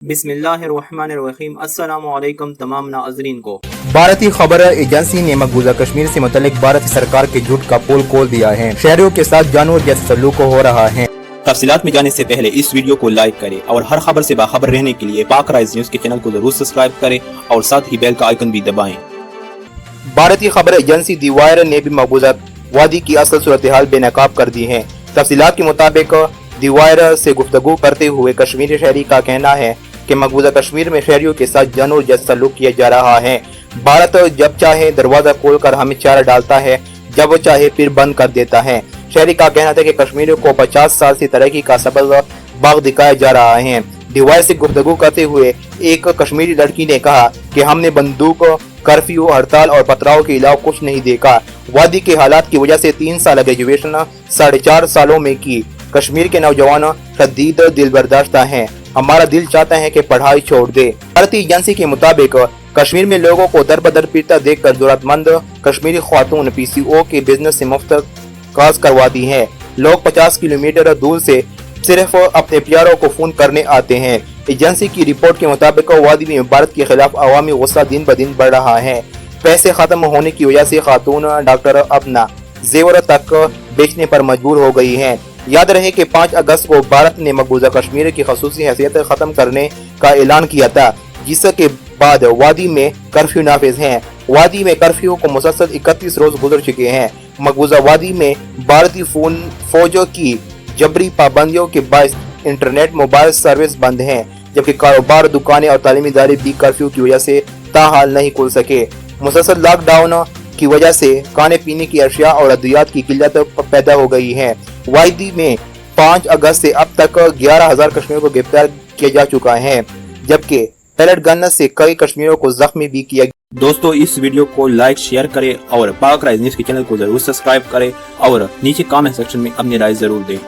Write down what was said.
बिस्मिल्लाहिर्रहमानिर्रहीम। अस्सलामु अलैकुम तमाम नाज़रीन को। भारतीय खबर एजेंसी ने मकबूजा कश्मीर से मुतल्लिक भारत सरकार के झूठ का पोल खोल दिया है। शहरियों के साथ जानवर जैसा सलूक हो रहा है। तफसीलात में जाने से पहले इस वीडियो को लाइक करें और हर खबर से बाखबर रहने के लिए पाक राइज न्यूज के चैनल को जरूर सब्सक्राइब करें और साथ ही बेल का आइकन भी दबाएं। भारतीय खबर एजेंसी दी वायर ने भी मकबूजा वादी की असल सूरत हाल बेनकाब कर दी है। तफसीलात के मुताबिक दी वायर से गुफ्तगू करते हुए कश्मीरी शहरी का कहना है कि मकबूजा कश्मीर में शहरियों के साथ जानवर जैसा सलूक किया जा रहा है। भारत जब चाहे दरवाजा खोलकर हमें चारा डालता है, जब वो चाहे फिर बंद कर देता है। शहरी का कहना था कि कश्मीरियों को 50 साल से तरक्की का सबक बाग दिखाया जा रहा है। डिवाइर से गुफ्तगू करते हुए एक कश्मीरी लड़की ने कहा कि हमने बंदूक, कर्फ्यू, हड़ताल और पथराव के अलावा कुछ नहीं देखा। वादी के हालात की वजह से 3 साल ग्रेजुएशन 4.5 सालों में की। कश्मीर के नौजवान शदीद दिल बर्दाश्त हैं। हमारा दिल चाहता है कि पढ़ाई छोड़ दे। भारतीय एजेंसी के मुताबिक कश्मीर में लोगों को दर बदर पीटता देखकर जरूरतमंद कश्मीरी खातून पीसीओ के बिजनेस से मुफ्त काज करवाती हैं। लोग 50 किलोमीटर दूर से सिर्फ अपने प्यारों को फोन करने आते हैं। एजेंसी की रिपोर्ट के मुताबिक वादी में भारत के खिलाफ अवामी गुस्सा दिन ब दिन बढ़ रहा है। पैसे खत्म होने की वजह से खातून डॉक्टर अपना जेवर तक बेचने पर मजबूर हो गई हैं। याद रहे कि 5 अगस्त को भारत ने मकबूजा कश्मीर की खसूसी हैसियत खत्म करने का ऐलान किया था, जिसके बाद वादी में कर्फ्यू नाफिज है। वादी में कर्फ्यू को मुसलसल 31 रोज गुजर चुके हैं। मकबूजा वादी में भारतीय फौजों की जबरी पाबंदियों के बायस इंटरनेट मोबाइल सर्विस बंद हैं, जबकि कारोबार, दुकानें और तालीमी इदारे भी कर्फ्यू की वजह से ताहाल नहीं खुल सके। मुसलसल लॉकडाउन की वजह से खाने पीने की अशिया और अद्वियात की किल्लत पैदा हो गई है। वादी में 5 अगस्त से अब तक 11,000 कश्मीरियों को गिरफ्तार किया जा चुका है, जबकि पैलेट गन से कई कश्मीरियों को जख्मी भी किया। दोस्तों, इस वीडियो को लाइक, शेयर करें और पाक राइज न्यूज के चैनल को जरूर सब्सक्राइब करें और नीचे कमेंट सेक्शन में अपनी राय जरूर दें।